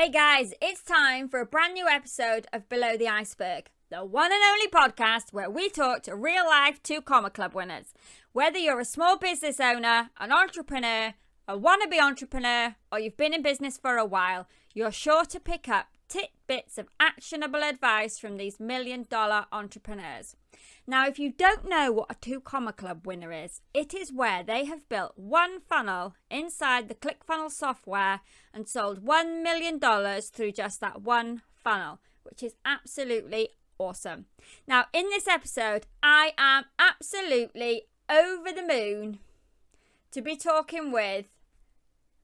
Hey guys, it's time for a brand new episode of Below the Iceberg, the one and only podcast where we talk to real life 2 Comma Club winners. Whether you're a small business owner, an entrepreneur, a wannabe entrepreneur, or you've been in business for a while, you're sure to pick up tidbits of actionable advice from these million-dollar entrepreneurs. Now, if you don't know what a 2 Comma Club winner is, it is where they have built one funnel inside the ClickFunnels software and sold $1 million through just that one funnel, which is absolutely awesome. Now, in this episode, I am absolutely over the moon to be talking with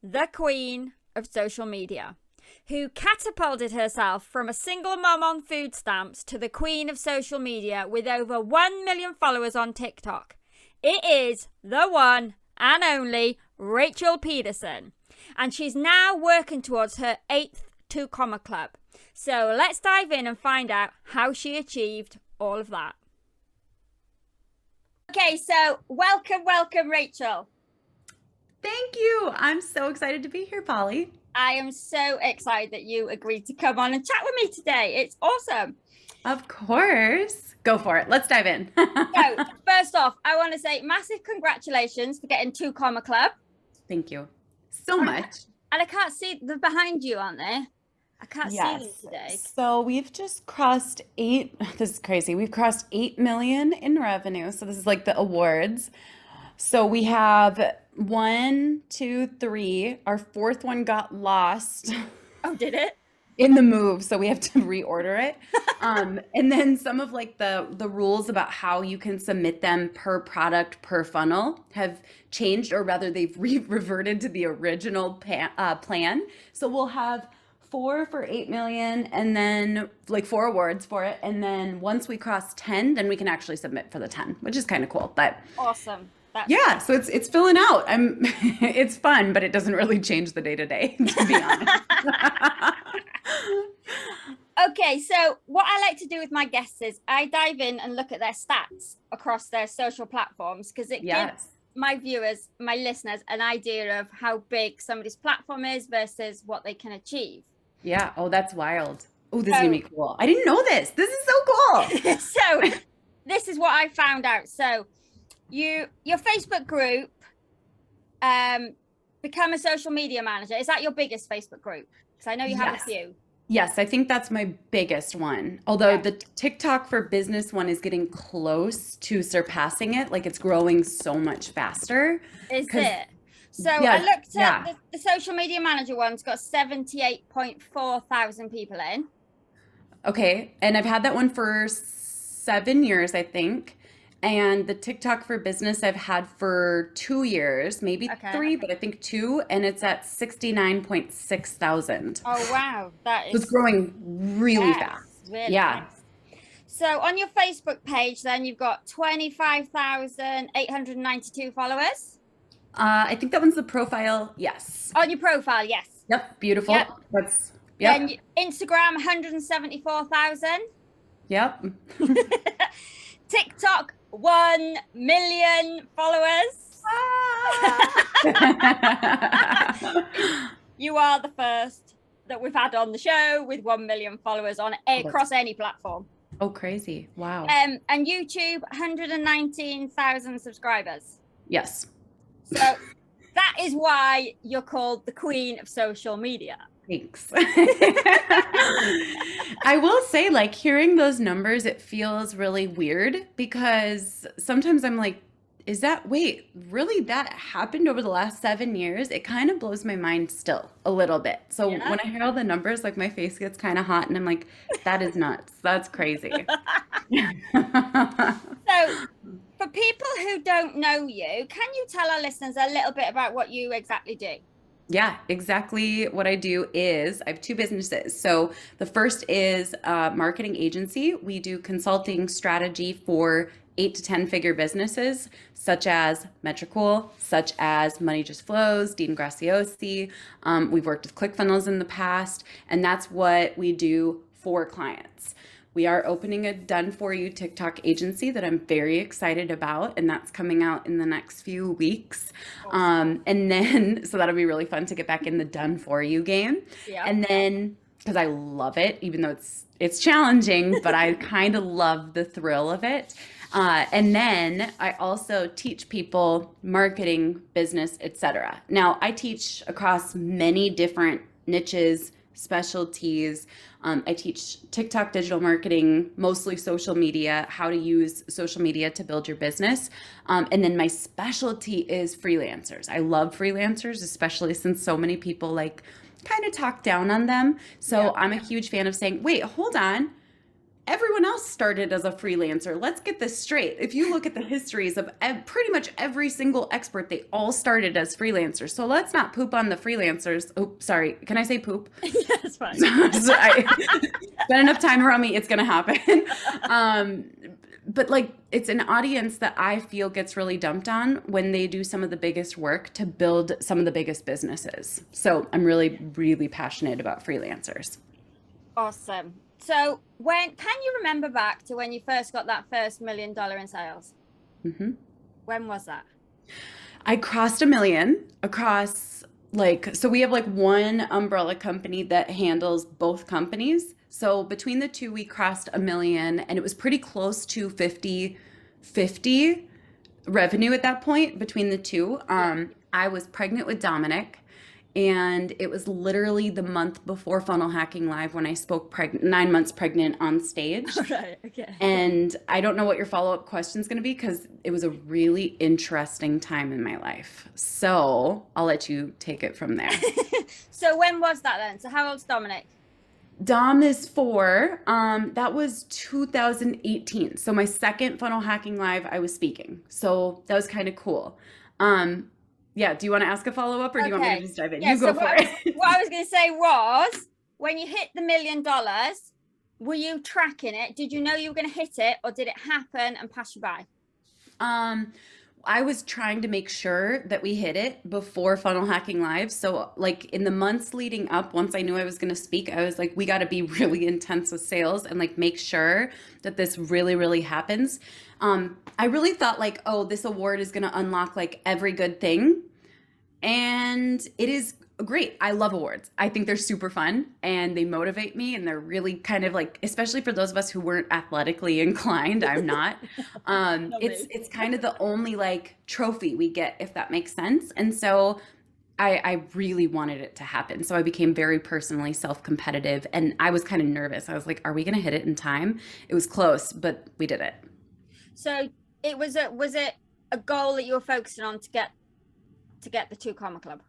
the queen of social media, who catapulted herself from a single mom on food stamps to the queen of social media with over 1 million followers on TikTok. It is the one and only Rachel Pedersen, and she's now working towards her 8th 2 Comma Club. So let's dive in and find out how she achieved all of that. Okay, so welcome, Rachel. Thank you. I'm so excited to be here, Polly. I am so excited that you agreed to come on and chat with me today. It's awesome. Of course. Go for it. Let's dive in. So, first off, I want to say massive congratulations for getting 2 Comma Club. Thank you so much. And I can't see the behind you, aren't they? I can't see them today. So we've just crossed this is crazy. We've crossed 8 million in revenue. So this is like the awards. So we have 1, 2, 3. Our 4th one got lost. Oh, did it? In the move, so we have to reorder it. And then some of like the rules about how you can submit them per product, per funnel have changed, or rather they've reverted to the original plan. So we'll have 4 for 8 million and then like 4 awards for it. And then once we cross 10, then we can actually submit for the 10, which is kind of cool. But awesome. Yeah, so it's filling out. It's fun, but it doesn't really change the day to day, to be honest. Okay, so what I like to do with my guests is I dive in and look at their stats across their social platforms, because it gives my viewers, my listeners, an idea of how big somebody's platform is versus what they can achieve. Yeah. Oh, that's wild. Oh, this is gonna be cool. I didn't know this. This is so cool. So this is what I found out. So your Facebook group, become a social media manager. Is that your biggest Facebook group? Because I know you have a few. Yes, I think that's my biggest one. Although the TikTok for business one is getting close to surpassing it. Like it's growing so much faster. Is it? So I looked at the social media manager one's got 78.4 thousand people in. Okay. And I've had that one for 7 years, I think. And the TikTok for business I've had for 2 years, maybe 3, but I think 2, and it's at 69.6 thousand. Oh, wow. That is. So it's growing really fast. Really fast. So on your Facebook page, then you've got 25,892 followers. I think that one's the profile. Yes. On your profile. Yes. Yep. Beautiful. Yep. That's, Then Instagram, 174,000. Yep. TikTok, 1 million followers. You are the first that we've had on the show with 1 million followers on across any platform. Oh, crazy. Wow. And YouTube, 119,000 subscribers. Yes. So that is why you're called the queen of social media. Thanks. I will say, like, hearing those numbers, it feels really weird because sometimes I'm like, really that happened over the last 7 years? It kind of blows my mind still a little bit. So when I hear all the numbers, like my face gets kind of hot and I'm like, that is nuts. That's crazy. So for people who don't know you, can you tell our listeners a little bit about what you exactly do? Yeah, exactly. What I do is I have 2 businesses. So the first is a marketing agency. We do consulting strategy for 8 to 10 figure businesses, such as Metricool, such as Money Just Flows, Dean Graciosi. We've worked with ClickFunnels in the past, and that's what we do for clients. We are opening a done for you TikTok agency that I'm very excited about, and that's coming out in the next few weeks. Awesome. And then, so that'll be really fun to get back in the done for you game. Yeah. And then, because I love it, even though it's challenging, but I kind of love the thrill of it. And then I also teach people marketing, business, etc. Now, I teach across many different niches, specialties. I teach TikTok digital marketing, mostly social media, how to use social media to build your business. And then my specialty is freelancers. I love freelancers, especially since so many people like kind of talk down on them. So I'm a huge fan of saying, wait, hold on. Everyone else started as a freelancer. Let's get this straight. If you look at the histories of pretty much every single expert, they all started as freelancers. So let's not poop on the freelancers. Oh, sorry. Can I say poop? Yes, fine. Spend enough time around me, it's going to happen. But like, it's an audience that I feel gets really dumped on when they do some of the biggest work to build some of the biggest businesses. So I'm really, really passionate about freelancers. Awesome. So can you remember back to when you first got that first $1 million in sales? Mm-hmm. When was that? I crossed $1 million across so we have like one umbrella company that handles both companies. So between the two, we crossed $1 million, and it was pretty close to 50-50 revenue at that point between the two. I was pregnant with Dominic. And it was literally the month before Funnel Hacking Live when I spoke 9 months pregnant on stage. Right, okay. And I don't know what your follow-up question is going to be because it was a really interesting time in my life. So I'll let you take it from there. So when was that then? So how old's Dominic? Dom is 4. That was 2018. So my second Funnel Hacking Live, I was speaking. So that was kind of cool. Yeah, do you want to ask a follow-up or do you want me to just dive in? Yeah, you go for it. What I was going to say was, when you hit the $1 million, were you tracking it? Did you know you were going to hit it, or did it happen and pass you by? I was trying to make sure that we hit it before Funnel Hacking Live. So like in the months leading up, once I knew I was going to speak, I was like, we got to be really intense with sales and like make sure that this really, really happens. I really thought like, oh, this award is going to unlock like every good thing. And it is great. I love awards. I think they're super fun and they motivate me, and they're really kind of like, especially for those of us who weren't athletically inclined, I'm not. It's kind of the only like trophy we get, if that makes sense. And so I really wanted it to happen. So I became very personally self-competitive, and I was kind of nervous. I was like, are we going to hit it in time? It was close, but we did it. So was it a goal that you were focusing on to get the 2 Comma Club?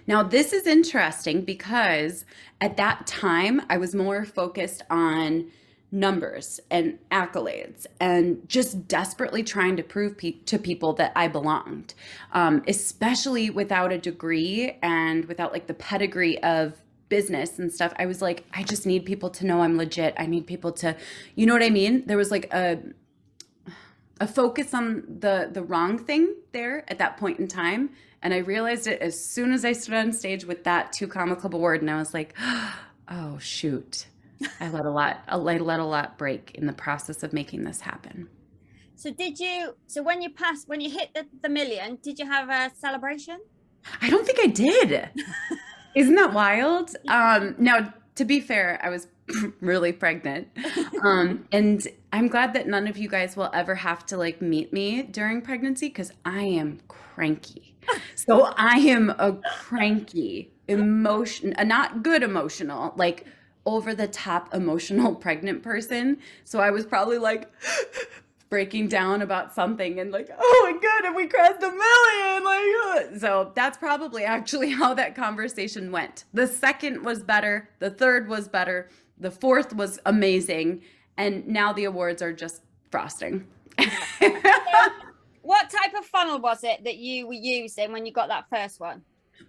Now, this is interesting because at that time, I was more focused on numbers and accolades and just desperately trying to prove to people that I belonged, especially without a degree and without like the pedigree of business and stuff. I was like, I just need people to know I'm legit. I need people to, you know what I mean? There was like a focus on the wrong thing there at that point in time. And I realized it as soon as I stood on stage with that 2 Comma Club award. And I was like, oh, shoot. I let a lot break in the process of making this happen. So when you hit the million, did you have a celebration? I don't think I did. Isn't that wild? Now, to be fair, I was really pregnant. And I'm glad that none of you guys will ever have to like meet me during pregnancy, because I am cranky. So I am a cranky a not good emotional, like over the top emotional pregnant person. So I was probably like breaking down about something and like, oh my God, and we crossed 1 million. Like, so that's probably actually how that conversation went. The second was better. The third was better. The fourth was amazing. And now the awards are just frosting. What type of funnel was it that you were using when you got that first one?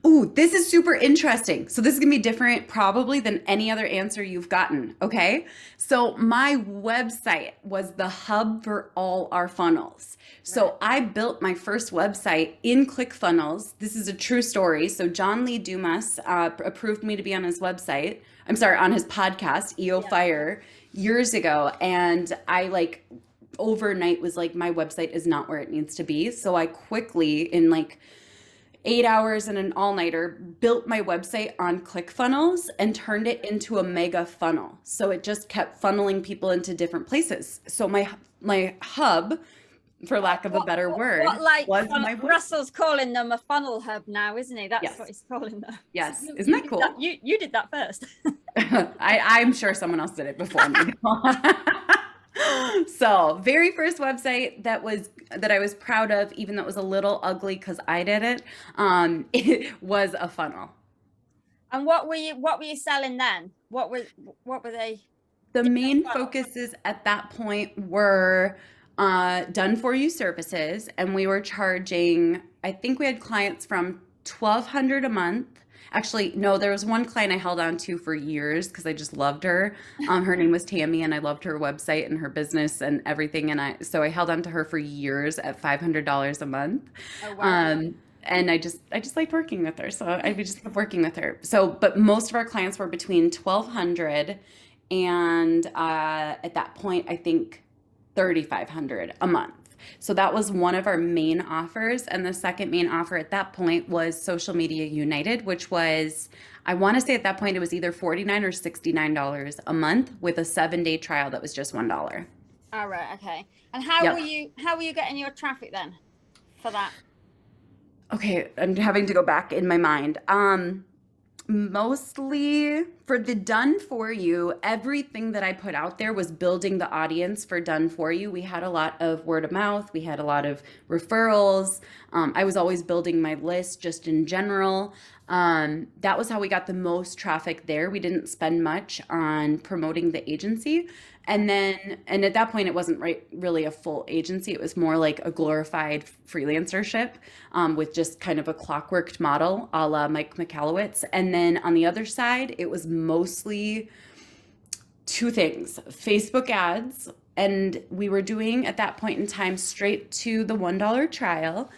Ooh, this is super interesting. So this is gonna be different probably than any other answer you've gotten, okay? So my website was the hub for all our funnels. So I built my first website in ClickFunnels. This is a true story. So John Lee Dumas approved me to be on his website. I'm sorry, on his podcast, EO Fire. years ago, and I like overnight was like, my website is not where it needs to be. So I quickly, in like 8 hours and an all-nighter, built my website on ClickFunnels and turned it into a mega funnel. So it just kept funneling people into different places. So my hub, for lack of a better word, was my website. Russell's calling them a funnel hub now, isn't he? That's Yes. what he's calling them. Yes. So Isn't that cool? You did that first. I'm sure someone else did it before me. So, very first website that I was proud of, even though it was a little ugly because I did it, it was a funnel. And what were you selling then? What were they? The main focuses at that point were done for you services, and we were charging, I think we had clients from $1,200 a month. Actually, no, there was one client I held on to for years because I just loved her. Her name was Tammy, and I loved her website and her business and everything. And so I held on to her for years at $500 a month. Oh, wow. And I just liked working with her. So I just kept working with her. So, but most of our clients were between 1,200 and at that point, I think 3,500 a month. So that was one of our main offers. And the second main offer at that point was Social Media United, which was, I want to say at that point, it was either $49 or $69 a month with a 7-day trial that was just $1. All right. Okay. And how were you getting your traffic then for that? Okay. I'm having to go back in my mind. Mostly for the done for you, everything that I put out there was building the audience for done for you. We had a lot of word of mouth. We had a lot of referrals. I was always building my list just in general. That was how we got the most traffic there. We didn't spend much on promoting the agency. And at that point, it wasn't really a full agency. It was more like a glorified freelancership with just kind of a clockworked model a la Mike Michalowicz. And then on the other side, it was mostly two things: Facebook ads. And we were doing at that point in time straight to the $1 trial.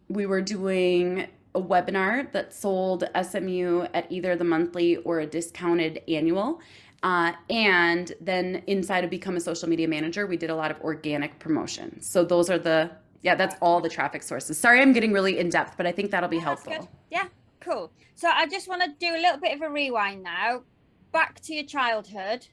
We were doing a webinar that sold SMU at either the monthly or a discounted annual. And then inside of Become a Social Media Manager, we did a lot of organic promotion. So those are that's all the traffic sources. Sorry, I'm getting really in depth, but I think that'll be helpful. Good. Yeah, cool. So I just want to do a little bit of a rewind now. Back to your childhood.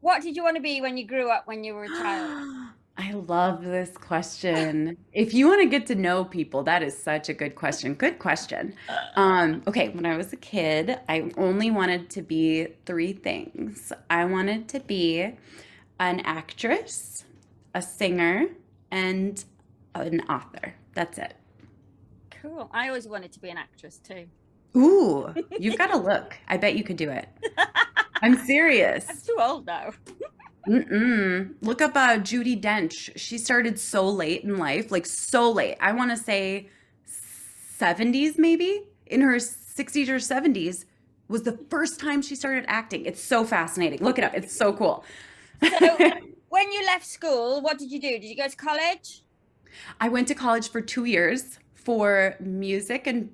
What did you want to be when you grew up, when you were a child? I love this question. If you want to get to know people, that is such a good question. Good question. Okay, when I was a kid, I only wanted to be 3 things. I wanted to be an actress, a singer, and an author. That's it. Cool. I always wanted to be an actress too. Ooh, you've got to look. I bet you could do it. I'm serious. I'm too old now. Look up Judi Dench. She started so late in life, like so late. I want to say 70s maybe, in her 60s or 70s was the first time she started acting. It's so fascinating. Look it up. It's so cool. So when you left school, what did you do? Did you go to college? I went to college for 2 years for music and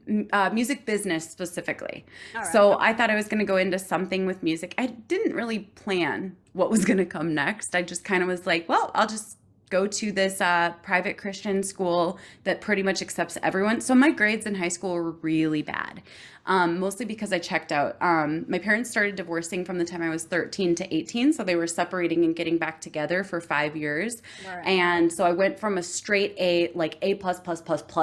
music business specifically. Right. So I thought I was going to go into something with music. I didn't really plan what was going to come next. I just kind of was like, well, I'll just go to this private Christian school that pretty much accepts everyone. So my grades in high school were really bad, mostly because I checked out. My parents started divorcing from the time I was 13 to 18. So they were separating and getting back together for 5 years. Right. And so I went from a straight A, like A+++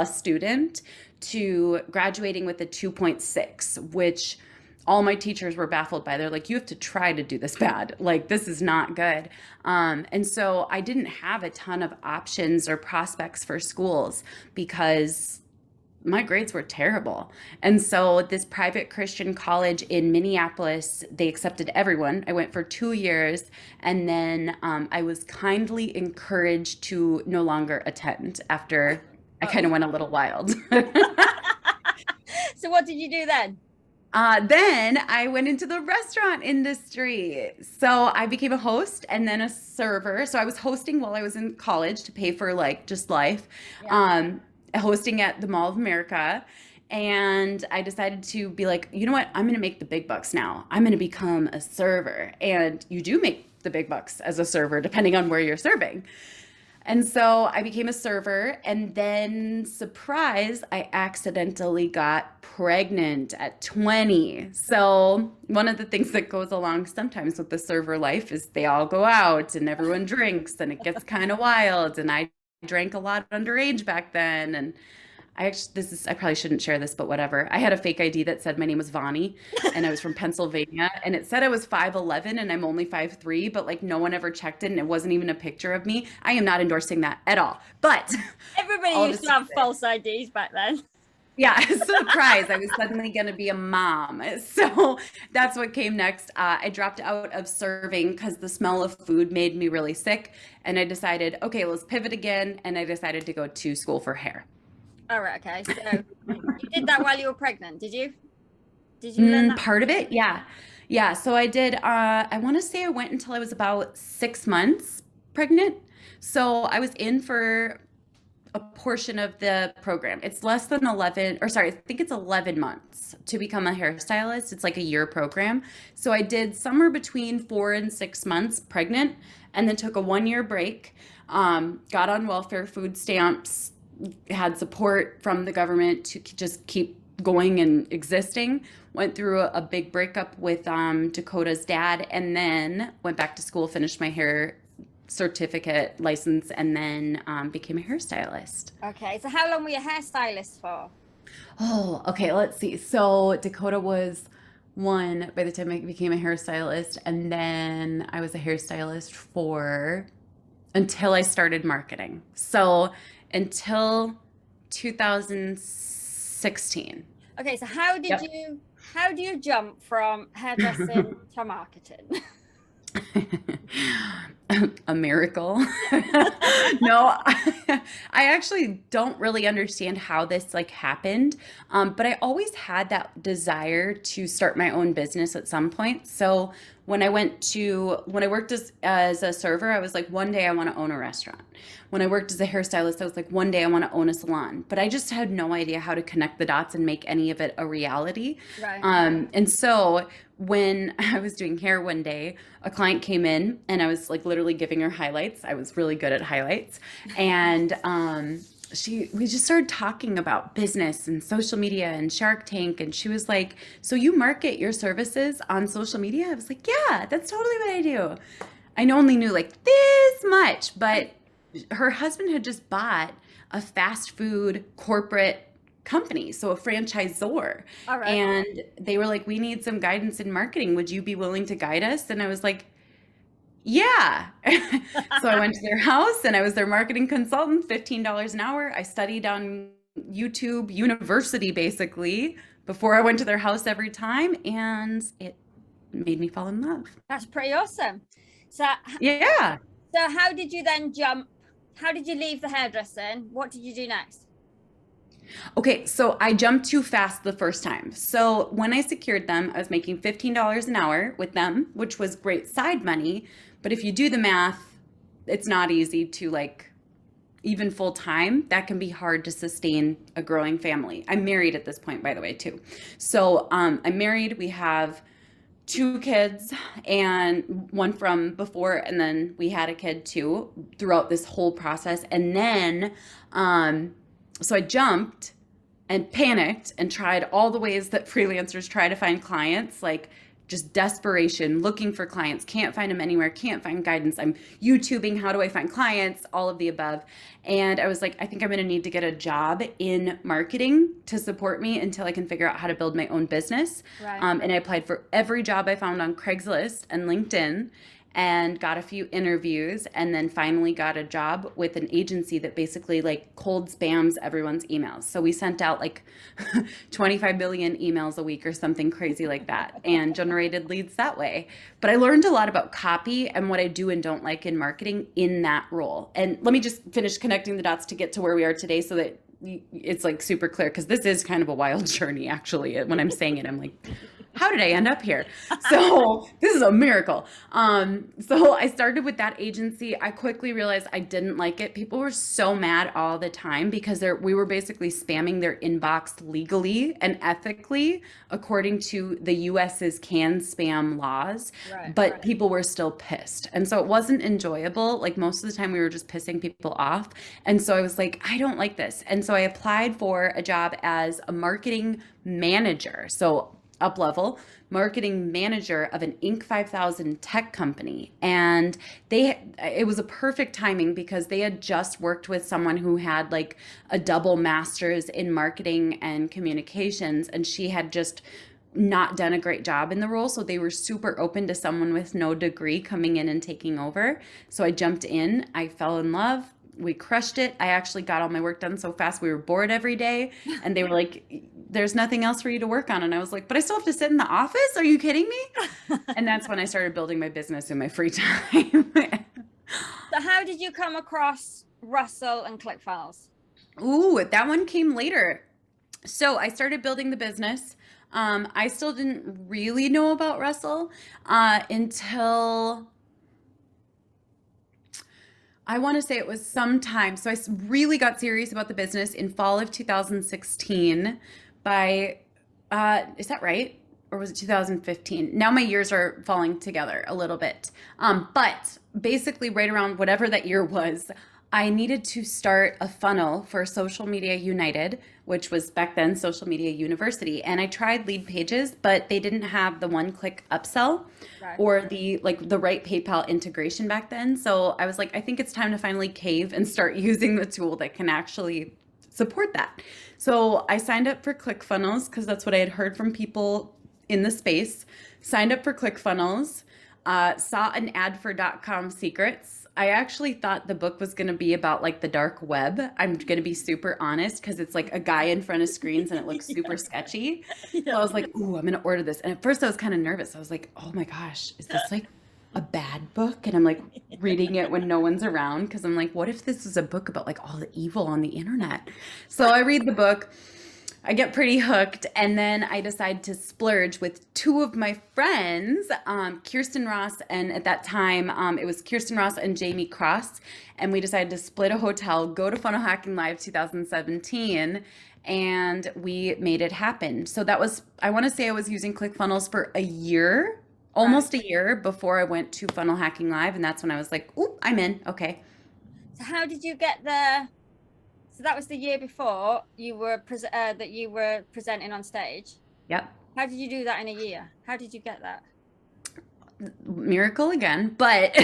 student to graduating with a 2.6, which all my teachers were baffled by. They're like, you have to try to do this bad. Like, this is not good. And so I didn't have a ton of options or prospects for schools because my grades were terrible. And so this private Christian college in Minneapolis, they accepted everyone. I went for 2 years, and then I was kindly encouraged to no longer attend after I kind of went a little wild. So what did you do then? Then I went into the restaurant industry. So I became a host and then a server. So I was hosting while I was in college to pay for like just life, hosting at the Mall of America. And I decided to be like, you know what? I'm going to make the big bucks now. I'm going to become a server. And you do make the big bucks as a server, depending on where you're serving. And so I became a server, and then surprise, I accidentally got pregnant at 20. So one of the things that goes along sometimes with the server life is they all go out and everyone drinks and it gets kind of wild. And I drank a lot underage back then. And I probably shouldn't share this, but whatever. I had a fake ID that said my name was Vani and I was from Pennsylvania, and it said I was 5'11" and I'm only 5'3", but like no one ever checked it and it wasn't even a picture of me. I am not endorsing that at all. But everybody used to have false IDs back then. Yeah, surprise. I was suddenly going to be a mom. So that's what came next. I dropped out of serving because the smell of food made me really sick. And I decided, okay, let's pivot again. And I decided to go to school for hair. All right. Okay. So you did that while you were pregnant, did you? Did you learn that? Part of it? Yeah. Yeah. So I did, I want to say I went until I was about 6 months pregnant. So I was in for a portion of the program. It's less than 11, or sorry, I think it's 11 months to become a hairstylist. It's like a year program. So I did somewhere between 4 and 6 months pregnant, and then took a 1-year break, got on welfare, food stamps, had support from the government to just keep going and existing. Went through a big breakup with Dakota's dad, and then went back to school, finished my hair certificate license, and then became a hairstylist. Okay, so how long were you a hairstylist for? Oh, okay, let's see. So Dakota was 1 by the time I became a hairstylist, and then I was a hairstylist for until I started marketing. So until 2016. Okay, so how do you jump from hairdressing to marketing? A miracle. No, I actually don't really understand how this like happened. But I always had that desire to start my own business at some point. So when I worked as a server, I was like, one day I want to own a restaurant. When I worked as a hairstylist, I was like, one day I want to own a salon. But I just had no idea how to connect the dots and make any of it a reality. Right. And so when I was doing hair one day, a client came in and I was like literally giving her highlights. I was really good at highlights. And we just started talking about business and social media and Shark Tank. And she was like, so you market your services on social media? I was like, yeah, that's totally what I do. I only knew like this much, but her husband had just bought a fast food corporate company, so a franchisor. All right. And they were like, we need some guidance in marketing. Would you be willing to guide us? And I was like, yeah. So I went to their house and I was their marketing consultant, $15 an hour. I studied on YouTube University basically before I went to their house every time, and it made me fall in love. That's pretty awesome. So yeah. So how did you then jump? How did you leave the hairdressing? What did you do next? Okay, so I jumped too fast the first time. So when I secured them, I was making $15 an hour with them, which was great side money. But if you do the math, it's not easy to like, even full time, that can be hard to sustain a growing family. I'm married at this point, by the way, too. So I'm married. We have 2 kids, and one from before, and then we had a kid too throughout this whole process. And then, so I jumped and panicked and tried all the ways that freelancers try to find clients, like just desperation, looking for clients, can't find them anywhere, can't find guidance. I'm YouTubing, how do I find clients, all of the above. And I was like, I think I'm gonna need to get a job in marketing to support me until I can figure out how to build my own business. Right. And I applied for every job I found on Craigslist and LinkedIn, and got a few interviews, and then finally got a job with an agency that basically like cold spams everyone's emails. So we sent out like 25 billion emails a week or something crazy like that, and generated leads that way. But I learned a lot about copy and what I do and don't like in marketing in that role. And let me just finish connecting the dots to get to where we are today so that it's like super clear, because this is kind of a wild journey actually. When I'm saying it, I'm like, how did I end up here? So this is a miracle. So I started with that agency. I quickly realized I didn't like it. People were so mad all the time because we were basically spamming their inbox legally and ethically according to the US's can spam laws, but people were still pissed. And so it wasn't enjoyable. Like most of the time we were just pissing people off. And so I was like, I don't like this. And so I applied for a job as a marketing manager. So up level marketing manager of an Inc. 5000 tech company. And it was a perfect timing because they had just worked with someone who had like a double master's in marketing and communications. And she had just not done a great job in the role. So they were super open to someone with no degree coming in and taking over. So I jumped in, I fell in love. We crushed it. I actually got all my work done so fast we were bored every day. And they were like, there's nothing else for you to work on. And I was like, but I still have to sit in the office? Are you kidding me? And that's when I started building my business in my free time. So how did you come across Russell and ClickFunnels? Ooh, that one came later. So I started building the business. I still didn't really know about Russell until I want to say it was sometime. So I really got serious about the business in fall of 2016 by, is that right? Or was it 2015? Now my years are falling together a little bit. But basically right around whatever that year was, I needed to start a funnel for Social Media United, which was back then Social Media University. And I tried Lead Pages, but they didn't have the one-click upsell or the right PayPal integration back then. So I was like, I think it's time to finally cave and start using the tool that can actually support that. So I signed up for ClickFunnels because that's what I had heard from people in the space. Signed up for ClickFunnels, saw an ad for .com secrets. I actually thought the book was going to be about like the dark web. I'm going to be super honest because it's like a guy in front of screens and it looks super sketchy. So I was like, ooh, I'm going to order this. And at first I was kind of nervous. I was like, oh my gosh, is this like a bad book? And I'm like reading it when no one's around because I'm like, what if this is a book about like all the evil on the internet? So I read the book. I get pretty hooked, and then I decide to splurge with two of my friends, Kirsten Ross, and at that time it was Kirsten Ross and Jamie Cross, and we decided to split a hotel, go to Funnel Hacking Live 2017, and we made it happen. So that was, I want to say I was using ClickFunnels for a year, almost a year before I went to Funnel Hacking Live, and that's when I was like, ooh, I'm in, okay. So how did you get the... So that was the year before you were presenting on stage. Yep. How did you do that in a year? How did you get that? Miracle again. But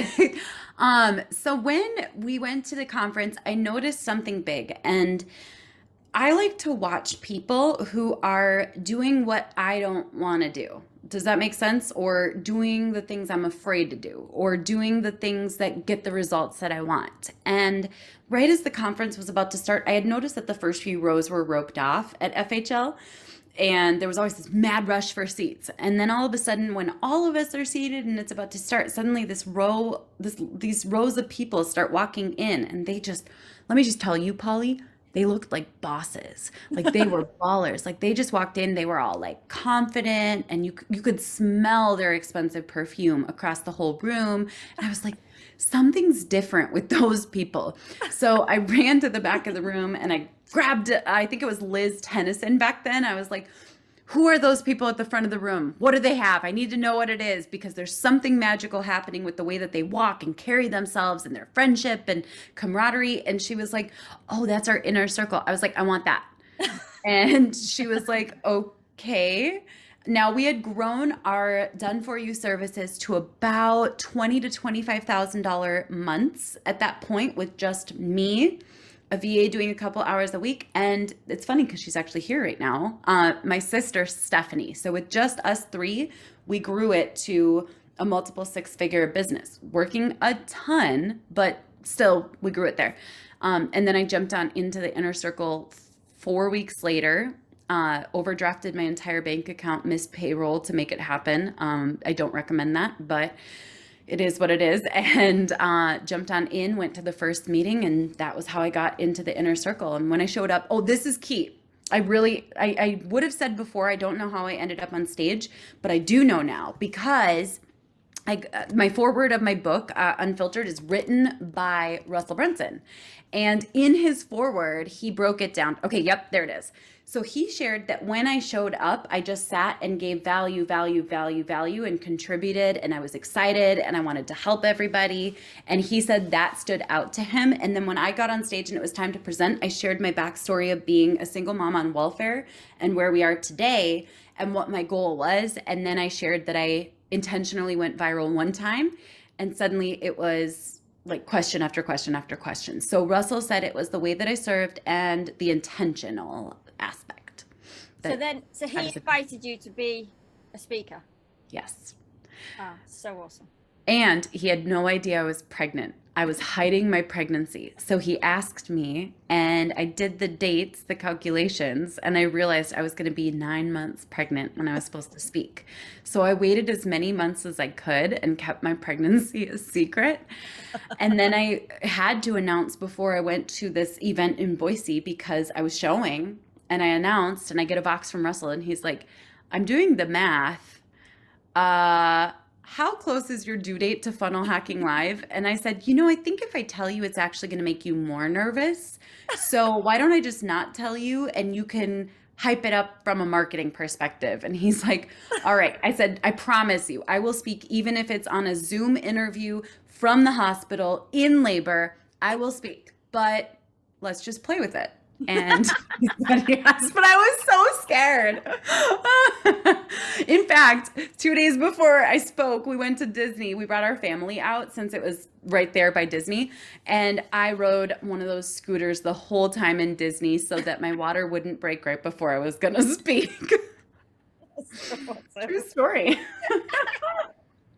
so when we went to the conference, I noticed something big, and I like to watch people who are doing what I don't want to do. Does that make sense? Or doing the things I'm afraid to do, or doing the things that get the results that I want. And right as the conference was about to start, I had noticed that the first few rows were roped off at FHL, and there was always this mad rush for seats. And then all of a sudden, when all of us are seated and it's about to start, suddenly these rows of people start walking in, and they just, let me just tell you, Polly, they looked like bosses. Like they were ballers. Like they just walked in, they were all like confident, and you could smell their expensive perfume across the whole room. And I was like, something's different with those people. So I ran to the back of the room and I grabbed, I think it was Liz Tennyson back then. I was like, who are those people at the front of the room? What do they have? I need to know what it is, because there's something magical happening with the way that they walk and carry themselves and their friendship and camaraderie. And she was like, oh, that's our inner circle. I was like, I want that. And she was like, okay. Now we had grown our done for you services to about $20,000 to $25,000 months at that point, with just me, a VA doing a couple hours a week. And it's funny because she's actually here right now, my sister, Stephanie. So with just us three, we grew it to a multiple six-figure business, working a ton, but still we grew it there. And then I jumped on into the inner circle 4 weeks later, overdrafted my entire bank account, missed payroll to make it happen. I don't recommend that, but it is what it is. And jumped on in, went to the first meeting, and that was how I got into the inner circle. And when I showed up, oh, this is key. I would have said before, I don't know how I ended up on stage, but I do know now because my foreword of my book, Unfiltered, is written by Russell Brunson. And in his foreword, he broke it down. Okay, yep, there it is. So he shared that when I showed up, I just sat and gave value, value, value, value, and contributed. And I was excited and I wanted to help everybody. And he said that stood out to him. And then when I got on stage and it was time to present, I shared my backstory of being a single mom on welfare and where we are today and what my goal was. And then I shared that I intentionally went viral one time and suddenly it was like question after question after question. So Russell said it was the way that I served and the intentional aspect. So he invited you to be a speaker? Yes. Oh, so awesome. And he had no idea I was pregnant. I was hiding my pregnancy. So he asked me and I did the dates, the calculations, and I realized I was going to be 9 months pregnant when I was supposed to speak. So I waited as many months as I could and kept my pregnancy a secret. And then I had to announce before I went to this event in Boise because I was showing and I announced and I get a box from Russell and he's like, I'm doing the math. How close is your due date to Funnel Hacking Live? And I said, I think if I tell you, it's actually going to make you more nervous. So why don't I just not tell you and you can hype it up from a marketing perspective? And he's like, all right. I said, I promise you, I will speak even if it's on a Zoom interview from the hospital in labor. I will speak, but let's just play with it. And he said yes, but I was so scared. In fact, 2 days before I spoke, we went to Disney. We brought our family out since it was right there by Disney. And I rode one of those scooters the whole time in Disney so that my water wouldn't break right before I was going to speak. So awesome. True story.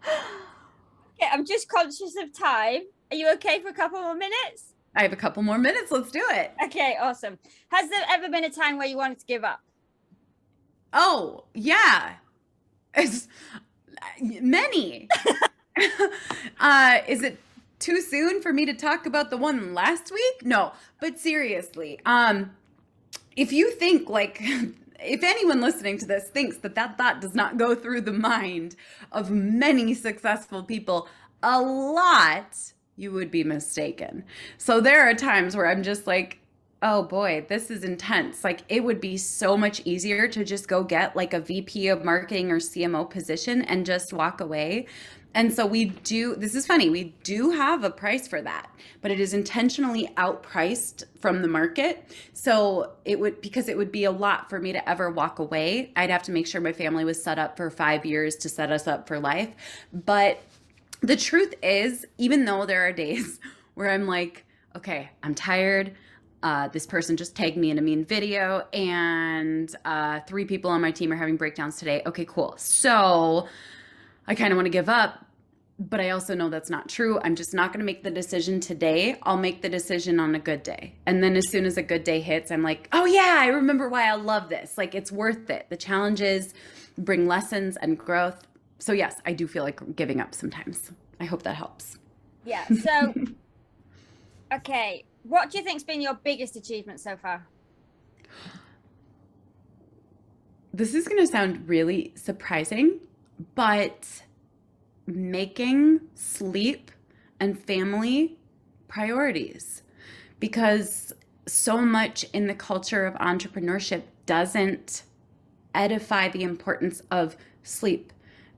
Okay, I'm just conscious of time. Are you okay for a couple more minutes? I have a couple more minutes. Let's do it. Okay, awesome. Has there ever been a time where you wanted to give up? Oh, yeah. It's many. Is it too soon for me to talk about the one last week? No, but seriously, if you think like, if anyone listening to this thinks that thought does not go through the mind of many successful people a lot, you would be mistaken. So there are times where I'm just like, oh boy, this is intense. Like it would be so much easier to just go get like a VP of marketing or CMO position and just walk away. And so this is funny, we do have a price for that, but it is intentionally outpriced from the market. So because it would be a lot for me to ever walk away. I'd have to make sure my family was set up for 5 years to set us up for life. But the truth is, even though there are days where I'm like, okay, I'm tired. This person just tagged me in a mean video and 3 people on my team are having breakdowns today. Okay, cool. So I kind of want to give up, but I also know that's not true. I'm just not going to make the decision today. I'll make the decision on a good day. And then as soon as a good day hits, I'm like, oh yeah, I remember why I love this. Like it's worth it. The challenges bring lessons and growth. So yes, I do feel like giving up sometimes. I hope that helps. Yeah. So, okay. What do you think's been your biggest achievement so far? This is going to sound really surprising, but making sleep and family priorities, because so much in the culture of entrepreneurship doesn't edify the importance of sleep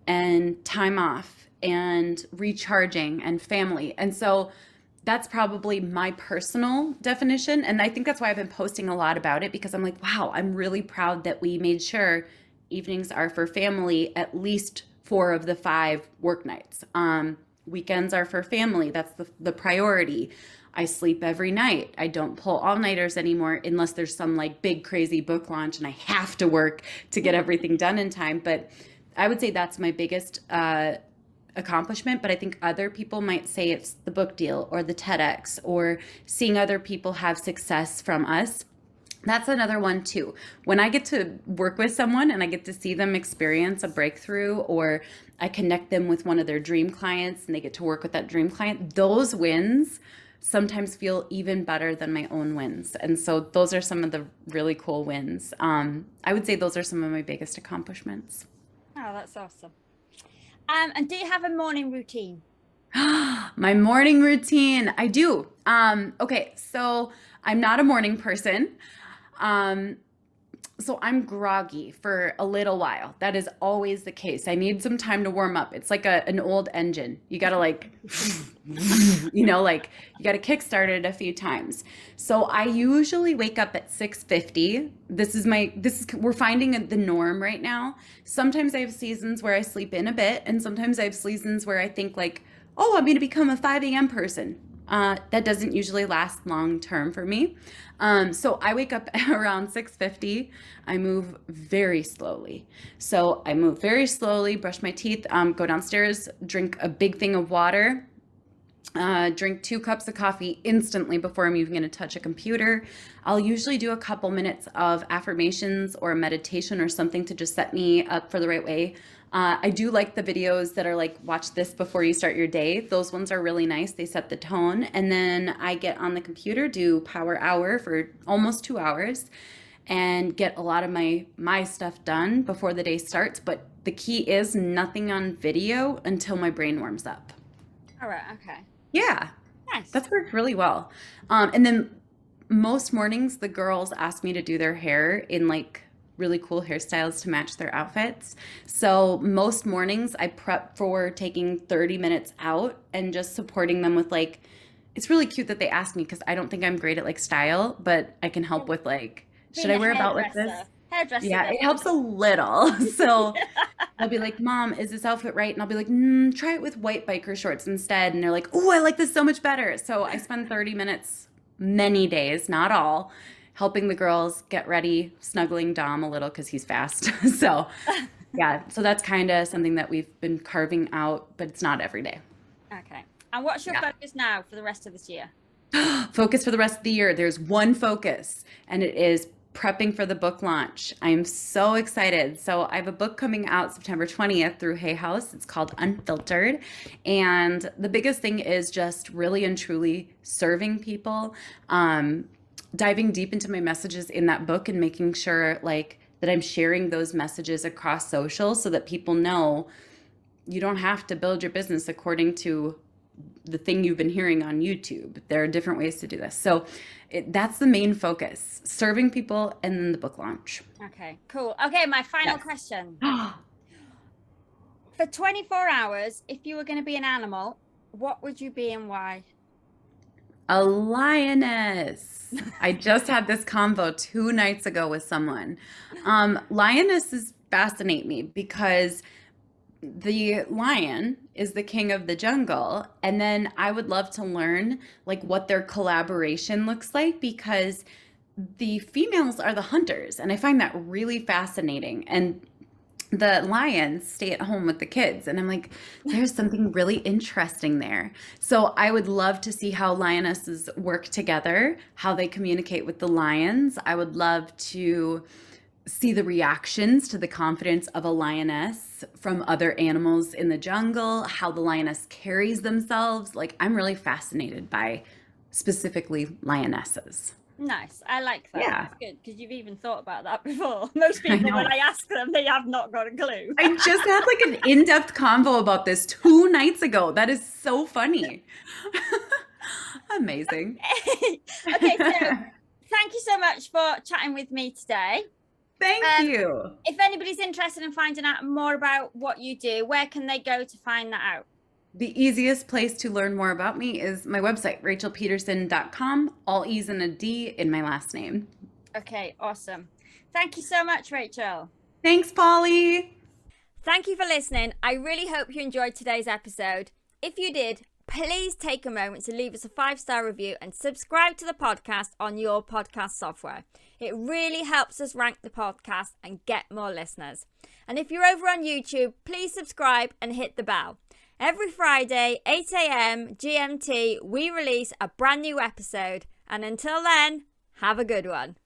and time off and recharging and family. And so that's probably my personal definition. And I think that's why I've been posting a lot about it, because I'm like, wow, I'm really proud that we made sure evenings are for family at least 4 of the 5 work nights. Weekends are for family. That's the priority. I sleep every night. I don't pull all-nighters anymore unless there's some like big crazy book launch and I have to work to get everything done in time. But I would say that's my biggest accomplishment. But I think other people might say it's the book deal or the TEDx or seeing other people have success from us. That's another one too. When I get to work with someone and I get to see them experience a breakthrough, or I connect them with one of their dream clients and they get to work with that dream client, those wins sometimes feel even better than my own wins. And so those are some of the really cool wins. I would say those are some of my biggest accomplishments. Oh, that's awesome. And do you have a morning routine? My morning routine, I do. Okay, so I'm not a morning person. So I'm groggy for a little while. That is always the case. I need some time to warm up. It's like an old engine. You got to like, you got to kickstart it a few times. So I usually wake up at 6:50. We're finding the norm right now. Sometimes I have seasons where I sleep in a bit, and sometimes I have seasons where I think like, oh, I'm going to become a 5 a.m. person. That doesn't usually last long term for me. So I wake up around 6:50. I move very slowly. So I move very slowly, brush my teeth, go downstairs, drink a big thing of water, drink 2 cups of coffee instantly before I'm even going to touch a computer. I'll usually do a couple minutes of affirmations or meditation or something to just set me up for the right way. I do like the videos that are like, watch this before you start your day. Those ones are really nice. They set the tone. And then I get on the computer, do power hour for almost 2 hours and get a lot of my stuff done before the day starts. But the key is nothing on video until my brain warms up. All right. Okay. Yeah. Nice. That's worked really well. And then most mornings, the girls ask me to do their hair in like really cool hairstyles to match their outfits. So most mornings I prep for taking 30 minutes out and just supporting them with like, it's really cute that they ask me because I don't think I'm great at like style, but I can help with like, should I wear a belt like this? Hairdresser. Yeah, it helps a little. So they'll be like, Mom, is this outfit right? And I'll be like, try it with white biker shorts instead. And they're like, oh, I like this so much better. So I spend 30 minutes many days, not all, helping the girls get ready, snuggling Dom a little because he's fast. So yeah, so that's kind of something that we've been carving out, but it's not every day. Okay. And what's your focus now for the rest of this year? Focus for the rest of the year. There's one focus, and it is prepping for the book launch. I'm so excited. So I have a book coming out September 20th through Hay House. It's called Unfiltered. And the biggest thing is just really and truly serving people, diving deep into my messages in that book and making sure like that I'm sharing those messages across social so that people know you don't have to build your business according to the thing you've been hearing on YouTube. There are different ways to do this. So that's the main focus, serving people and then the book launch. Okay, cool. Okay, my final question. For 24 hours, if you were going to be an animal, what would you be and why? A lioness. I just had this convo 2 nights ago with someone. Lionesses fascinate me because the lion is the king of the jungle. And then I would love to learn like what their collaboration looks like because the females are the hunters. And I find that really fascinating. And the lions stay at home with the kids. And I'm like, there's something really interesting there. So I would love to see how lionesses work together, how they communicate with the lions. I would love to see the reactions to the confidence of a lioness from other animals in the jungle, how the lioness carries themselves. Like, I'm really fascinated by specifically lionesses. Nice. I like that. Yeah. That's good because you've even thought about that before. Most people, when I ask them, they have not got a clue. I just had like an in-depth convo about this 2 nights ago. That is so funny. Amazing. Okay, so thank you so much for chatting with me today. Thank you. If anybody's interested in finding out more about what you do, where can they go to find that out? The easiest place to learn more about me is my website, rachelpedersen.com, all E's and a D in my last name. Okay, awesome. Thank you so much, Rachel. Thanks, Polly. Thank you for listening. I really hope you enjoyed today's episode. If you did, please take a moment to leave us a 5-star review and subscribe to the podcast on your podcast software. It really helps us rank the podcast and get more listeners. And if you're over on YouTube, please subscribe and hit the bell. Every Friday, 8 a.m. GMT, we release a brand new episode. And until then, have a good one.